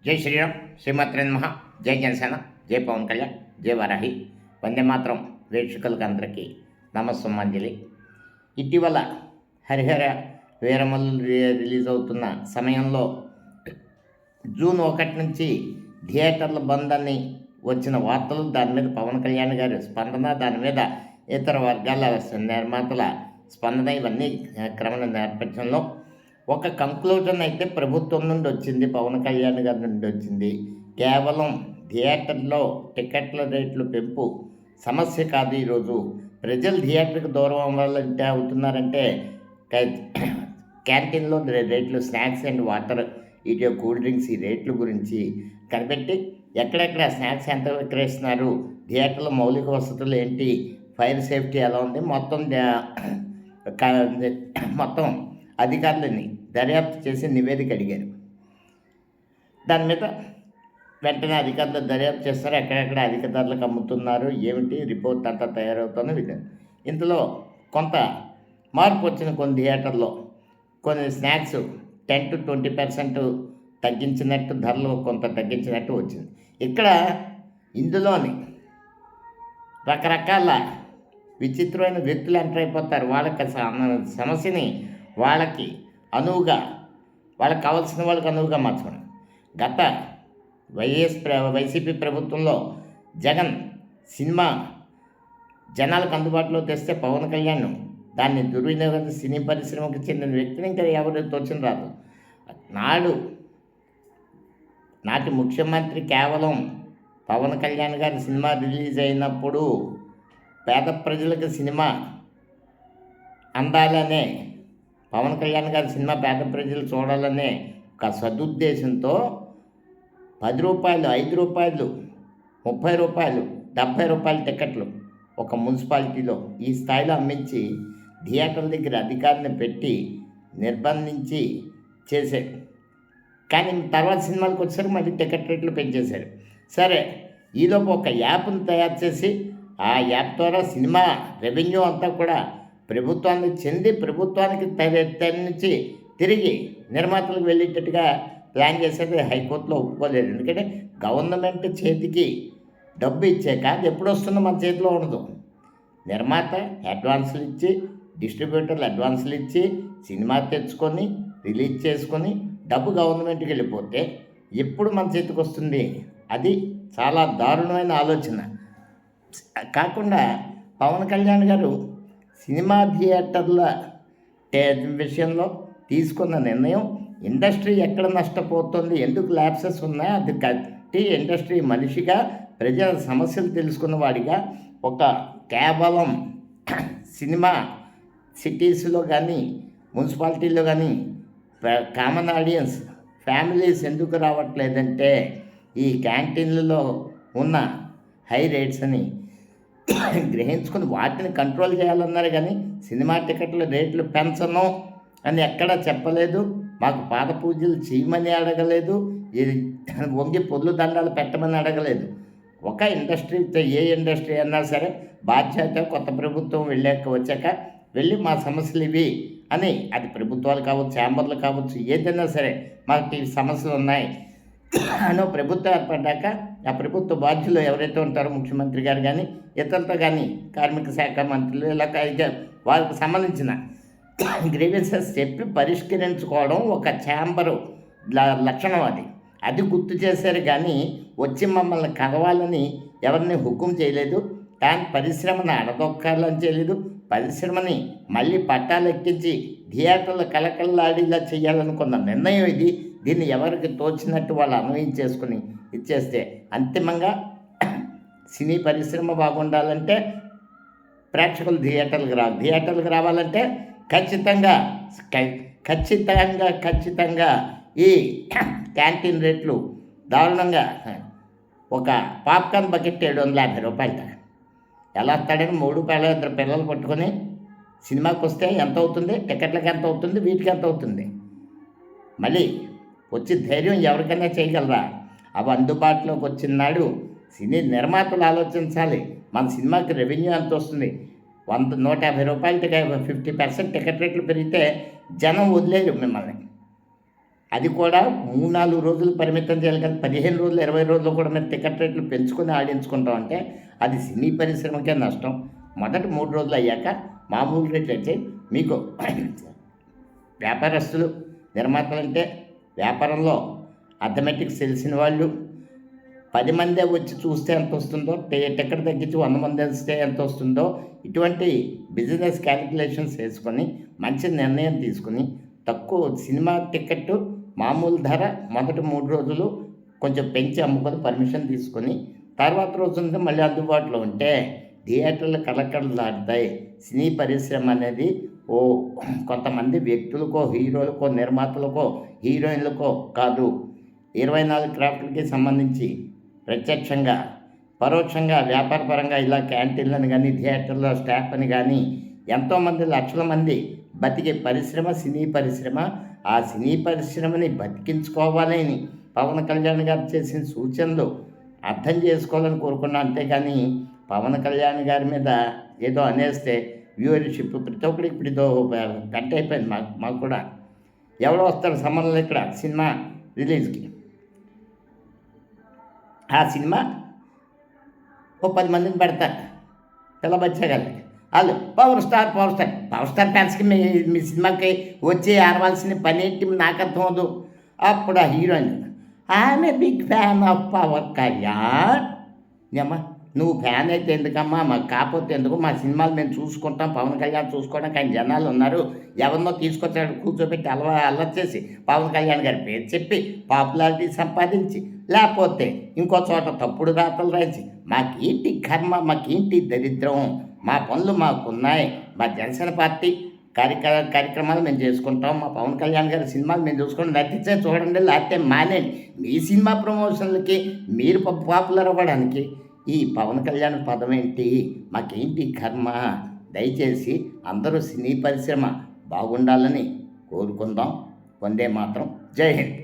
జై శ్రీరామ్, శ్రీమాత్రే నమః. జై జనసేన, జై పవన్ కళ్యాణ్, జై వారాహి. వందే మాత్రం వీక్షకులకు అందరికీ నమస్సుమాంజలి. ఇటీవల హరిహర వీరమల్లు రిలీజ్ అవుతున్న సమయంలో జూన్ 1 నుంచి థియేటర్ల బంద్ అని వచ్చిన వార్తలు, దాని మీద పవన్ కళ్యాణ్ గారి స్పందన, దాని మీద ఇతర వర్గాల నిర్మాతల స్పందన, ఇవన్నీ క్రమణ నేపథ్యంలో ఒక కంక్లూజన్ అయితే ప్రభుత్వం నుండి వచ్చింది, పవన్ కళ్యాణ్ గారి నుండి వచ్చింది. కేవలం థియేటర్లో టికెట్ల రేట్లు పెంపు సమస్య కాదు. ఈరోజు ప్రజలు థియేటర్కి దూరం అవ్వాలంటే అవుతున్నారంటే క్యాంటీన్లో రేట్లు, స్నాక్స్ అండ్ వాటర్, ఇటు కూల్ డ్రింక్స్, ఈ రేట్ల గురించి కనిపెట్టి ఎక్కడెక్కడ స్నాక్స్ ఎంత విక్రయిస్తున్నారు, థియేటర్లో మౌలిక వసతులు ఏంటి, ఫైర్ సేఫ్టీ ఎలా ఉంది, మొత్తం అధికారులని దర్యాప్తు చేసి నివేదిక అడిగారు. దాని మీద వెంటనే అధికారులు దర్యాప్తు చేస్తారు, ఎక్కడెక్కడ అధిక ధరలకు అమ్ముతున్నారు, ఏమిటి రిపోర్ట్ అంతా తయారవుతున్న విధానం. ఇందులో కొంత మార్పు వచ్చిన కొన్ని థియేటర్లో కొన్ని స్నాక్స్ 10 to 20% తగ్గించినట్టు, ధరలు కొంత తగ్గించినట్టు వచ్చింది. ఇక్కడ ఇందులోని రకరకాల విచిత్రమైన వ్యక్తులు ఎంటర్ అయిపోతారు. వాళ్ళకి సమస్యని వాళ్ళకి అనువుగా, వాళ్ళకి కావాల్సిన వాళ్ళకి అనువుగా మార్చడం. గత వైసీపీ ప్రభుత్వంలో జగన్ సినిమా జనాలకు అందుబాటులో తెస్తే పవన్ కళ్యాణ్ దాన్ని దుర్వినియోగం, సినీ పరిశ్రమకు చెందిన వ్యక్తిని ఇంకా ఎవరు తోచిన రాదు. నాటి ముఖ్యమంత్రి కేవలం పవన్ కళ్యాణ్ గారి సినిమా రిలీజ్ అయినప్పుడు పేద ప్రజలకు సినిమా అందాలనే, పవన్ కళ్యాణ్ గారి సినిమా పేద ప్రజలు చూడాలనే ఒక సదుద్దేశంతో 10 రూపాయలు, 5 రూపాయలు, 30 రూపాయలు, 70 రూపాయల టికెట్లు ఒక మున్సిపాలిటీలో ఈ స్థాయిలో అమ్మించి థియేటర్ల దగ్గర అధికారిని పెట్టి నిర్బంధించి చేశారు. కానీ తర్వాత సినిమాలకు వచ్చేసరికి మళ్ళీ టికెట్ రేట్లు పెంచేశారు. సరే, ఈలోపు ఒక యాప్ను తయారు చేసి ఆ యాప్ ద్వారా సినిమా రెవెన్యూ అంతా కూడా ప్రభుత్వానికి చెంది ప్రభుత్వానికి నుంచి తిరిగి నిర్మాతలకు వెళ్ళేటట్టుగా ప్లాన్ చేసేది. హైకోర్టులో ఒప్పుకోలేదు. ఎందుకంటే గవర్నమెంట్ చేతికి డబ్బు ఇచ్చాక అది ఎప్పుడు వస్తుందో మన చేతిలో ఉండదు. నిర్మాత అడ్వాన్సులు ఇచ్చి, డిస్ట్రిబ్యూటర్లు అడ్వాన్సులు ఇచ్చి సినిమా తెచ్చుకొని రిలీజ్ చేసుకొని డబ్బు గవర్నమెంట్కి వెళ్ళిపోతే ఎప్పుడు మన చేతికి వస్తుంది? అది చాలా దారుణమైన ఆలోచన. కాకుండా పవన్ కళ్యాణ్ గారు సినిమా థియేటర్ల విషయంలో తీసుకున్న నిర్ణయం, ఇండస్ట్రీ ఎక్కడ నష్టపోతుంది, ఎందుకు ల్యాప్సెస్ ఉన్నాయో అది కట్టి ఇండస్ట్రీ మనిషిగా, ప్రజల సమస్యలు తెలుసుకున్న వాడిగా, ఒక కేవలం సినిమా సిటీస్లో కానీ మున్సిపాలిటీలో కానీ కామన్ ఆడియన్స్ ఫ్యామిలీస్ ఎందుకు రావట్లేదంటే ఈ క్యాంటీన్లలో ఉన్న హై రేట్స్ అని గ్రహించుకుని వాటిని కంట్రోల్ చేయాలన్నారు. కానీ సినిమా టికెట్ల రేట్లు పెంచను అని ఎక్కడా చెప్పలేదు. మాకు పాద పూజలు చేయమని అడగలేదు, వంగి పొర్లు దండాలు పెట్టమని అడగలేదు. ఒక ఇండస్ట్రీ, ఏ ఇండస్ట్రీ అన్నా సరే బాధ్యత కొత్త ప్రభుత్వం వచ్చాక వెళ్ళి మా సమస్యలు ఇవి అని, అది ప్రభుత్వాలు కావచ్చు, ఛాంబర్లు కావచ్చు, ఏదైనా సరే మాకు ఈ సమస్యలు ఉన్నాయి అనో ప్రభుత్వం ఏర్పడ్డాక ఆ ప్రభుత్వ బాధ్యులు ఎవరైతే ఉంటారో ముఖ్యమంత్రి గారు కానీ ఇతరులతో కానీ కార్మిక శాఖ మంత్రులు ఇలా వారికి సంబంధించిన గ్రీవెన్సెస్ చెప్పి పరిష్కరించుకోవడం ఒక ఛాంబరు లక్షణం. అది గుర్తు చేశారు. కానీ వచ్చి మమ్మల్ని కలవాలని ఎవరిని హుకుం చేయలేదు. కానీ పరిశ్రమను అడదొక్కాలని చేయలేదు. పరిశ్రమని మళ్ళీ పట్టాలు ఎక్కించి థియేటర్లు కలకల్లాడేలా చేయాలనుకున్న నిర్ణయం ఇది. దీన్ని ఎవరికి తోచినట్టు వాళ్ళు అన్వయించేసుకుని ఇచ్చేస్తే అంతిమంగా సినీ పరిశ్రమ బాగుండాలంటే ప్రేక్షకులు థియేటర్లకు రావాలంటే ఖచ్చితంగా ఈ క్యాంటీన్ రేట్లు దారుణంగా, ఒక పాప్కార్న్ బకెట్ 750 రూపాయలు. ఎలా వస్తాడని 3 రూపాయలు 2 పిల్లలు పట్టుకొని సినిమాకి వస్తే ఎంత అవుతుంది, టికెట్లకు ఎంత అవుతుంది, వీటికి ఎంత అవుతుంది? మళ్ళీ వచ్చి ధైర్యం ఎవరికైనా చేయగలరా? అవి అందుబాటులోకి వచ్చిన నాడు సినీ నిర్మాతలు ఆలోచించాలి. మన సినిమాకి రెవెన్యూ ఎంత వస్తుంది? 150 రూపాయలు 50% టికెట్ రేట్లు పెరిగితే జనం వదిలేరు మిమ్మల్ని. అది కూడా 3-4 రోజులు పరిమితం చేయాలి కానీ 15 రోజులు 20 రోజులు కూడా మీరు టికెట్ రేట్లు పెంచుకొని ఆడించుకుంటాం అంటే అది సినీ పరిశ్రమకే నష్టం. మొదటి 3 రోజులు అయ్యాక మామూలు రేట్లు అయితే మీకు వ్యాపారస్తులు నిర్మాతలంటే వ్యాపారంలో అథమెటిక్స్ తెలిసిన వాళ్ళు 10 మందే వచ్చి చూస్తే ఎంత వస్తుందో, టికెట్ తగ్గించి 100 మంది వస్తే ఎంత వస్తుందో, ఇటువంటి బిజినెస్ క్యాలిక్యులేషన్స్ వేసుకొని మంచి నిర్ణయం తీసుకుని తక్కువ సినిమా టికెట్ మామూలు ధర మొదటి 3 రోజులు కొంచెం పెంచి అమ్ముకొని పర్మిషన్ తీసుకొని తర్వాత రోజున మళ్ళీ అందుబాటులో ఉంటే థియేటర్లు కళకళలాడతాయి. సినీ పరిశ్రమ అనేది కొంతమంది వ్యక్తులకో, హీరోలకో, నిర్మాతలకో, హీరోయిన్లకో కాదు, 24 క్రాఫ్ట్లకి సంబంధించి ప్రత్యక్షంగా పరోక్షంగా వ్యాపారపరంగా ఇలా క్యాంటీన్లను కానీ థియేటర్లో స్టాఫ్ అని కానీ ఎంతోమంది లక్షల మంది బతికే పరిశ్రమ సినీ పరిశ్రమ. ఆ సినీ పరిశ్రమని బతికించుకోవాలని పవన్ కళ్యాణ్ గారు చేసిన సూచనలు అర్థం చేసుకోవాలని కోరుకున్నా. అంతేకాని పవన్ కళ్యాణ్ గారి మీద ఏదో అనేస్తే వ్యూవర్షిప్ ప్రతి ఒక్కరికి ఇప్పుడు ఇదో గంట అయిపోయింది. మాకు కూడా ఎవరో వస్తారు సంబంధంలో ఇక్కడ సినిమా రిలీజ్కి. ఆ సినిమా 10 మందిని పెడతారు పిల్లబచ్చాగాలి. వాళ్ళు పవర్ స్టార్ ఫ్యాన్స్కి మీ సినిమాకి వచ్చి ఆడవలసిన పని ఏంటి నాకు అర్థం అవదు. అప్పుడు ఆ హీరోయిన్ ఆమె big fan of Pawan Kalyan. ఏమ్మా నువ్వు ఫ్యాన్ అయితే ఎందుకమ్మా, మాకు కాకపోతే ఎందుకు, మా సినిమాలు మేము చూసుకుంటాం, పవన్ కళ్యాణ్ చూసుకోవడానికి ఆయన జనాలు ఉన్నారు, ఎవరినో తీసుకొచ్చాడు కూర్చోబెట్టి అల్లరి చేసి పవన్ కళ్యాణ్ గారి పేరు చెప్పి పాపులారిటీ సంపాదించి లేకపోతే ఇంకో చోట తప్పుడు రాతలు రాయించి మాకేంటి కర్మ, మాకేంటి దరిద్రం, మా పనులు మాకున్నాయి, మా జనసేన పార్టీ కార్యక్రమాలు మేము చేసుకుంటాం, మా పవన్ కళ్యాణ్ గారి సినిమాలు మేము చూసుకుంటాం, నటించే చూడండి లేకపోతే మానేయండి. మీ సినిమా ప్రమోషన్లకి మీరు పాపులర్ అవ్వడానికి ఈ పవన్ కళ్యాణ్ పదం ఏంటి, మాకేంటి కర్మ. దయచేసి అందరూ సినీ పరిశ్రమ బాగుండాలని కోరుకుందాం. వందే మాత్రం. జై హింద్.